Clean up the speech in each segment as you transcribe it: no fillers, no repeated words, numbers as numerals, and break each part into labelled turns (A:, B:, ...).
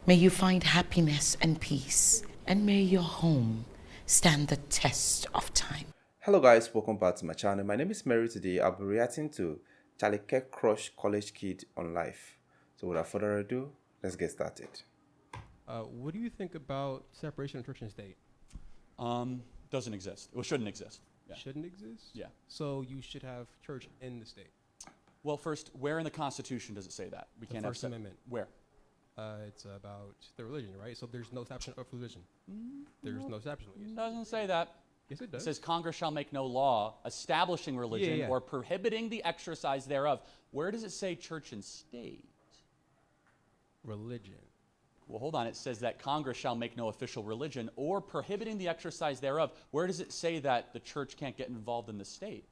A: May you find happiness and peace, and may your home stand the test of time.
B: Hello guys, welcome back to my channel. My name is Mary. Today I'll be reacting to Charlie Kirk Crush College Kid on Life. So without further ado, let's get started.
C: What do you think about separation of church and state?
D: Doesn't exist. Well, shouldn't exist. Yeah.
C: Shouldn't exist?
D: Yeah.
C: So you should have church in the state.
D: Well, first, where in the Constitution does it say that? We can't
C: First
D: have
C: Amendment.
D: Where?
C: It's about the religion, right? So there's no establishment of religion. There's no establishment.
D: It doesn't say that.
C: Yes, it
D: It
C: does.
D: says Congress shall make no law establishing religion or prohibiting the exercise thereof. Where does it say church and state?
C: Religion.
D: Well, hold on. It says that Congress shall make no official religion or prohibiting the exercise thereof. Where does it say that the church can't get involved in the state?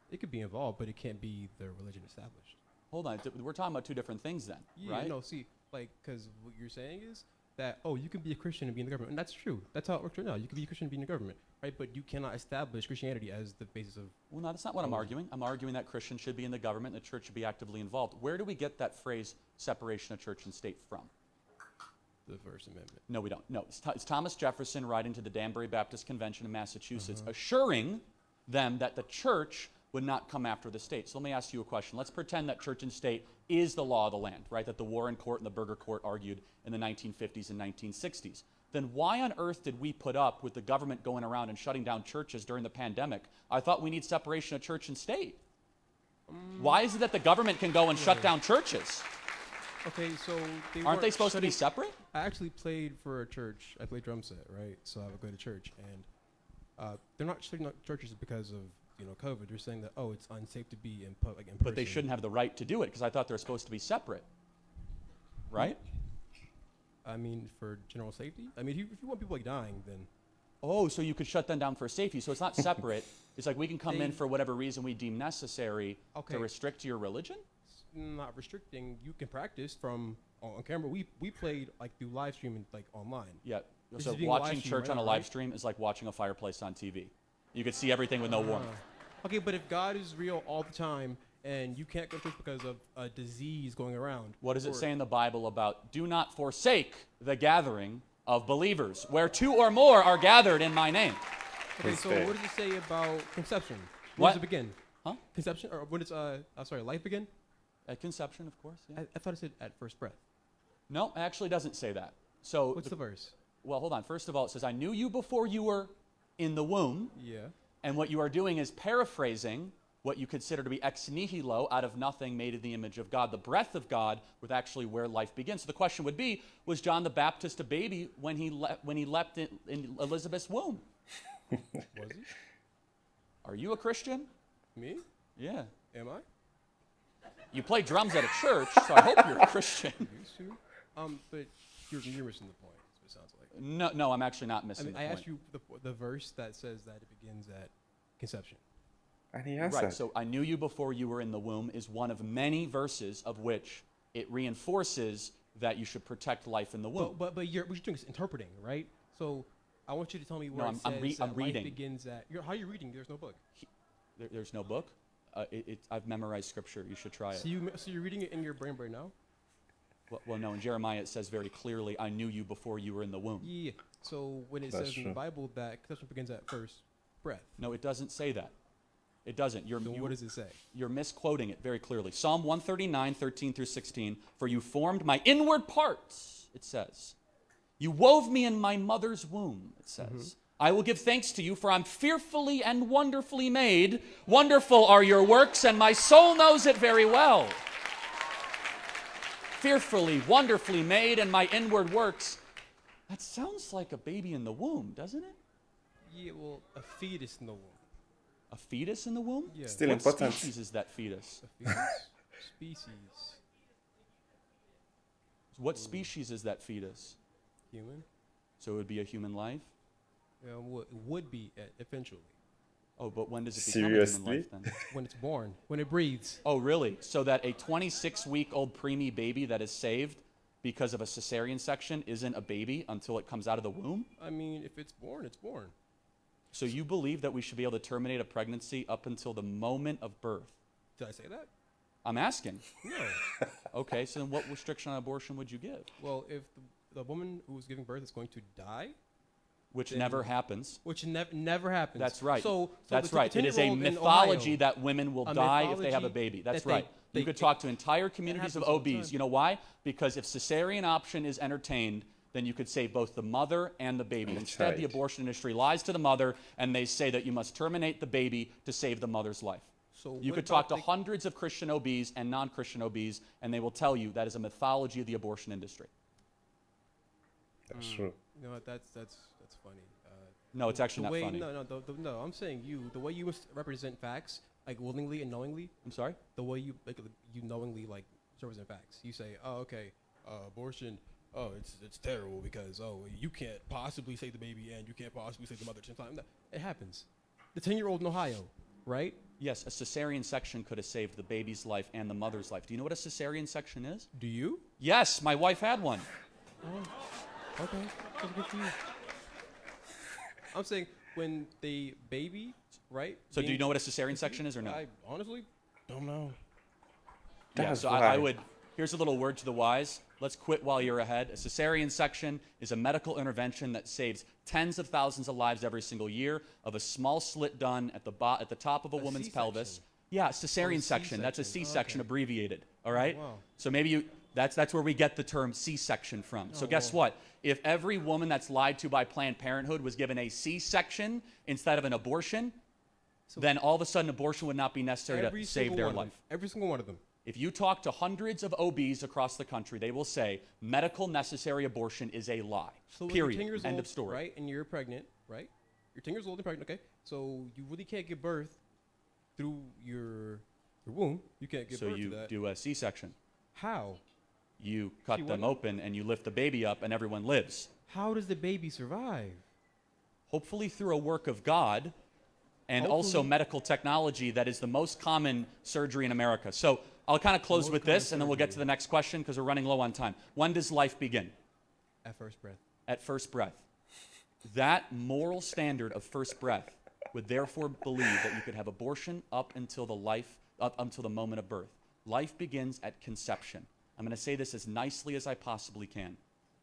C: It could be involved, but it can't be the religion established.
D: Hold on. We're talking about two different things then, right?
C: No, see, because what you're saying is that, you can be a Christian and be in the government. And that's true. That's how it works right now. You can be a Christian and be in the government, right? But you cannot establish Christianity as the basis of...
D: Well, no, that's not what I'm arguing. I'm arguing that Christians should be in the government and the church should be actively involved. Where do we get that phrase, separation of church and state, from?
C: The First Amendment.
D: No, we don't. No, it's Thomas Jefferson writing to the Danbury Baptist Convention in Massachusetts, assuring them that the church would not come after the state. So let me ask you a question. Let's pretend that church and state is the law of the land, right? That the Warren Court and the Burger Court argued in the 1950s and 1960s. Then why on earth did we put up with the government going around and shutting down churches during the pandemic? I thought we need separation of church and state. Why is it that the government can go and shut down churches?
C: Okay, so
D: Aren't they supposed to be separate?
C: I actually played for a church. I played drum set, right? So I would go to church, and they're not shutting down churches because of COVID. They're saying that it's unsafe to be in public in person.
D: But they shouldn't have the right to do it because I thought they're supposed to be separate, right?
C: I mean, for general safety. I mean, if you want people dying, then
D: Oh, so you could shut them down for safety. So it's not separate. It's like we can come in for whatever reason we deem necessary to restrict your religion?
C: not restricting. You can practice from on camera. We played through live streaming online.
D: Yeah.
C: This
D: So
C: is being
D: watching
C: live streamed
D: church
C: right
D: on a
C: now,
D: live
C: right?
D: stream is like watching a fireplace on TV. You could see everything with no warmth.
C: Okay, but if God is real all the time and you can't go to church because of a disease going around,
D: What does it say in the Bible about do not forsake the gathering of believers, where two or more are gathered in my name?
C: Okay, so what does it say about conception? When
D: What?
C: does it begin?
D: Huh?
C: Conception, or when does life begin?
D: At conception, of course. Yeah.
C: I thought it said at first breath.
D: No, it actually doesn't say that. So,
C: What's the verse?
D: well, hold on. First of all, it says, I knew you before you were in the womb.
C: Yeah.
D: And what you are doing is paraphrasing what you consider to be ex nihilo, out of nothing, made in the image of God. The breath of God was actually where life begins. So the question would be, was John the Baptist a baby when he leapt in Elizabeth's womb?
C: Was he?
D: Are you a Christian?
C: Me?
D: Yeah.
C: Am I?
D: You play drums at a church, so I hope you're a Christian.
C: Used to. But you're missing the point. That's what it sounds like.
D: No, I'm actually not missing the
C: I
D: point.
C: asked you the verse that says that it begins at conception.
B: And he answered.
D: Right, so I knew you before you were in the womb is one of many verses of which it reinforces that you should protect life in the womb.
C: But what you're doing is interpreting, right? So I want you to tell me where
D: No,
C: it
D: I'm
C: says that
D: reading.
C: life begins at. How are you reading? There's no book.
D: There's no book? I've memorized scripture. You should try it.
C: So you're reading it in your brain right now?
D: Well, no, in Jeremiah it says very clearly, I knew you before you were in the womb.
C: Yeah. So when it
B: That's
C: says in
B: true.
C: the Bible that conception begins at first breath,
D: No, it doesn't say that. It doesn't.
C: then what does it say?
D: You're misquoting it very clearly. Psalm 139, 13 through 16, for you formed my inward parts, it says. You wove me in my mother's womb, it says. I will give thanks to you, for I'm fearfully and wonderfully made. Wonderful are your works, and my soul knows it very well. Fearfully, wonderfully made, and my inward works. That sounds like a baby in the womb, doesn't it?
C: Yeah, well, a fetus in the womb.
D: A fetus in the womb?
C: Yeah.
B: Still
D: What
B: important.
D: species is that fetus?
C: A fetus. Species.
D: What species is that fetus?
C: Human.
D: So it would be a human life?
C: Would be eventually.
D: Oh, but when does it become a human
B: Seriously?
D: life then?
C: When it's born. When it breathes.
D: Oh, really? So that a 26-week-old preemie baby that is saved because of a cesarean section isn't a baby until it comes out of the womb?
C: I mean, if it's born, it's born.
D: So you believe that we should be able to terminate a pregnancy up until the moment of birth?
C: Did I say that?
D: I'm asking.
C: No.
D: Okay, so then what restriction on abortion would you give?
C: Well, if the woman who is giving birth is going to die,
D: Which
C: then-
D: never happens.
C: which never happens.
D: That's right.
C: So
D: That's
C: the
D: right. It is a
C: 10-year-old in
D: mythology
C: Ohio,
D: that women will
C: a
D: die if they have a
C: mythology
D: baby. That's
C: that they-
D: right. You
C: they-
D: could talk to entire communities of
C: happens all the
D: OBs.
C: time.
D: You know why? Because if cesarean option is entertained, then you could save both the mother and the baby. Instead, the
B: right.
D: abortion industry lies to the mother, and they say that you must terminate the baby to save the mother's life.
C: So
D: You
C: what
D: could talk
C: about
D: to hundreds of Christian OBs and non-Christian OBs, and they will tell you that is a mythology of the abortion industry.
B: That's true.
C: You know what, that's funny.
D: No, it's actually
C: The
D: not
C: way,
D: funny.
C: no, I'm saying the way you represent facts, like willingly and knowingly,
D: I'm sorry?
C: the way you knowingly like represent facts. You say, oh, okay, abortion, oh, it's terrible because you can't possibly save the baby and you can't possibly save the mother at the same time. No, it happens. The 10-year-old in Ohio, right?
D: Yes, a cesarean section could have saved the baby's life and the mother's life. Do you know what a cesarean section is?
C: Do you?
D: Yes, my wife had one.
C: Oh, okay, that's good for you. I'm saying when the baby, right?
D: So do you know what a cesarean section is or no?
C: I honestly don't know.
D: Yeah,
B: That's
D: so
B: why.
D: I would, here's a little word to the wise. Let's quit while you're ahead. A cesarean section is a medical intervention that saves tens of thousands of lives every single year of a small slit done at the top of a woman's
C: C-section.
D: pelvis. Yeah, cesarean section. That's a
C: C-section.
D: C-section
C: Okay.
D: abbreviated, all right?
C: Wow.
D: So maybe that's where we get the term C-section from. So guess what? If every woman that's lied to by Planned Parenthood was given a C-section instead of an abortion, then all of a sudden abortion would not be necessary to save
C: single
D: their
C: one of
D: life.
C: them. Every single one of them.
D: If you talk to hundreds of OBs across the country, they will say medical necessary abortion is a lie.
C: So when you're 10
D: Period.
C: years
D: End
C: old,
D: of story.
C: right? And you're pregnant, right? You're 10 years old and pregnant, okay? So you really can't give birth through your womb. You can't give
D: So
C: birth
D: you
C: to that.
D: do a C-section.
C: How?
D: You cut
C: See,
D: them
C: what-
D: open and you lift the baby up and everyone lives.
C: How does the baby survive?
D: Hopefully through a work of God and also
C: Hopefully.
D: medical technology that is the most common surgery in America. So I'll kind of close
C: Most
D: with
C: common
D: this and then we'll get to the next question because we're running low on time. When does life begin?
C: At first breath.
D: At first breath. That moral standard of first breath would therefore believe that you could have abortion up until the moment of birth. Life begins at conception. I'm going to say this as nicely as I possibly can.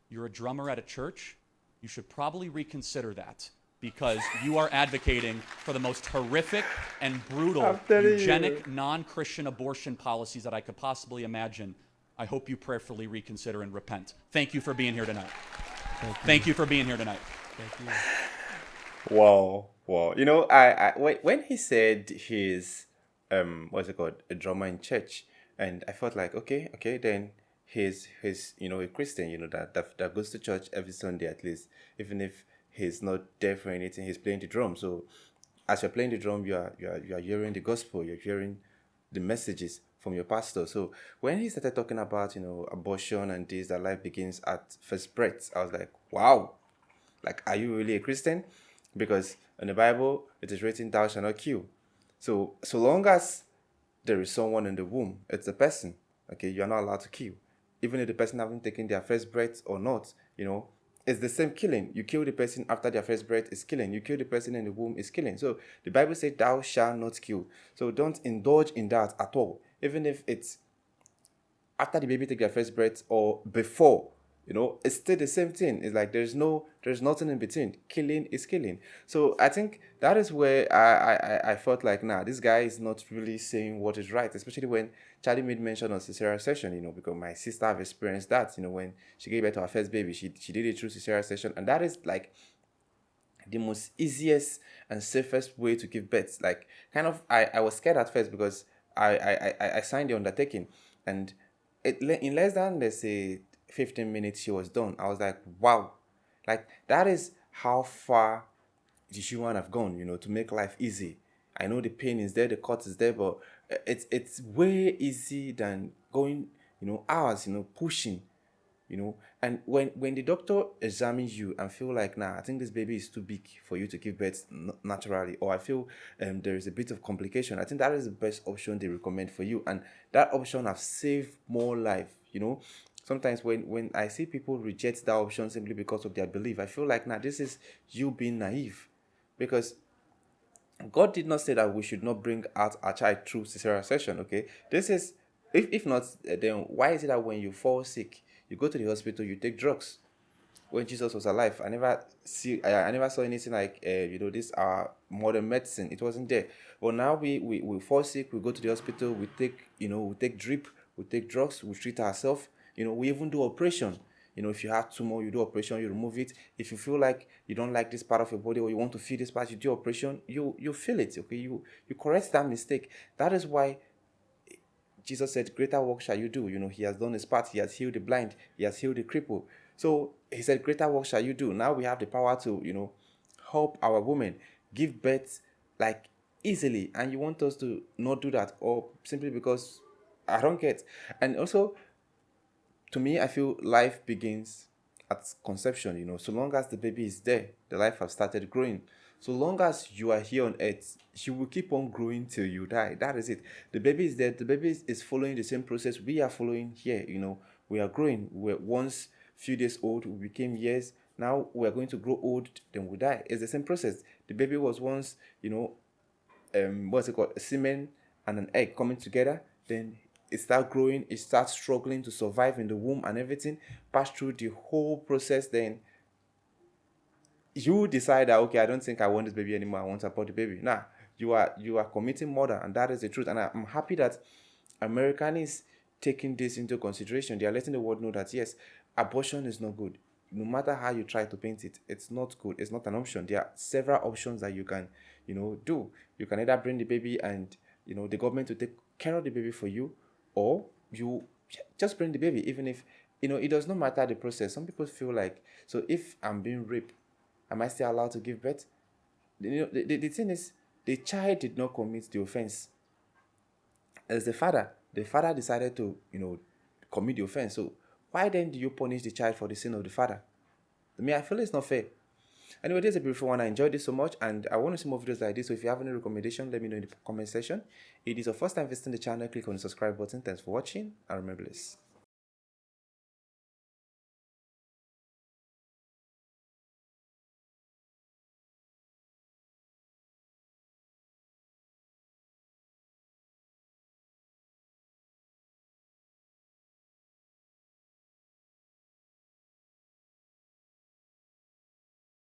D: You're a drummer at a church. You should probably reconsider that because you are advocating for the most horrific and brutal
B: I'm telling
D: eugenic,
B: you.
D: non-Christian abortion policies that I could possibly imagine. I hope you prayerfully reconsider and repent. Thank you for being here tonight. Thank you for being here tonight.
C: Thank you.
B: Wow. You know, when he said he's what's it called, a drummer in church, and I felt like okay, then he's a Christian, that goes to church every Sunday at least, even if he's not there for anything, he's playing the drum. So as you're playing the drum, you are hearing the gospel, you're hearing the messages from your pastor. So when he started talking about abortion and this, that life begins at first breath, I was like, wow, like, are you really a Christian? Because in the Bible it is written, thou shalt not kill. So long as there is someone in the womb, it's a person. Okay, you are not allowed to kill, even if the person haven't taken their first breath or not. It's the same killing. You kill the person after their first breath is killing. You kill the person in the womb is killing. So the Bible says, thou shalt not kill. So don't indulge in that at all, even if it's after the baby take their first breath or before. It's still the same thing. It's like there's nothing in between. Killing is killing. So I think that is where I felt like, nah, this guy is not really saying what is right, especially when Charlie made mention of cesarean section, because my sister have experienced that, when she gave birth to her first baby, she did it through cesarean section, and that is like the most easiest and safest way to give birth. Like, kind of, I was scared at first because I signed the undertaking, and in less than, let's say, 15 minutes she was done. I was like, wow, like that is how far the human have gone, to make life easy. I know the pain is there, the cut is there, but it's way easy than going, hours, pushing, and when the doctor examines you and feel like, nah, I think this baby is too big for you to give birth naturally, or I feel there is a bit of complication, I think that is the best option they recommend for you, and that option have saved more life. Sometimes when I see people reject that option simply because of their belief, I feel like, nah, this is you being naive, because God did not say that we should not bring out our child through cesarean section. Okay, this is if not, then why is it that when you fall sick, you go to the hospital, you take drugs? when Jesus was alive. I never saw anything like this modern medicine. It wasn't there. But now we fall sick, we go to the hospital, we take drip, we take drugs, we treat ourselves. We even do operation. If you have tumor, you do operation, you remove it. If you feel like you don't like this part of your body or you want to feel this part, you do operation, you feel it, okay? You correct that mistake. That is why Jesus said, greater work shall you do. He has done his part. He has healed the blind. He has healed the cripple. So he said, greater work shall you do. Now we have the power to, help our women give birth like easily. And you want us to not do that, or simply because I don't get. And also, to me, I feel life begins at conception. So long as the baby is there, the life has started growing. So long as you are here on earth, you will keep on growing till you die. That is it. The baby is there. The baby is following the same process we are following here. We are growing. We were once few days old. We became years. Now we are going to grow old. Then we die. It's the same process. The baby was once, what's it called? A semen and an egg coming together. Then it starts growing. It starts struggling to survive in the womb and everything. Pass through the whole process. Then you decide that, okay, I don't think I want this baby anymore. I want to abort the baby. Nah, you are committing murder, and that is the truth. And I'm happy that American is taking this into consideration. They are letting the world know that yes, abortion is not good. No matter how you try to paint it, it's not good. It's not an option. There are several options that you can, do. You can either bring the baby and the government to take care of the baby for you, or you just bring the baby, even if it does not matter the process. Some people feel like, so if I'm being raped, am I still allowed to give birth? The thing is, the child did not commit the offense. As the father decided to, commit the offense. So why then do you punish the child for the sin of the father? I feel it's not fair. Anyway, this is a beautiful one. I enjoyed this so much, and I want to see more videos like this. So if you have any recommendation, let me know in the comment section. If it is your first time visiting the channel, click on the subscribe button. Thanks for watching, and remember this.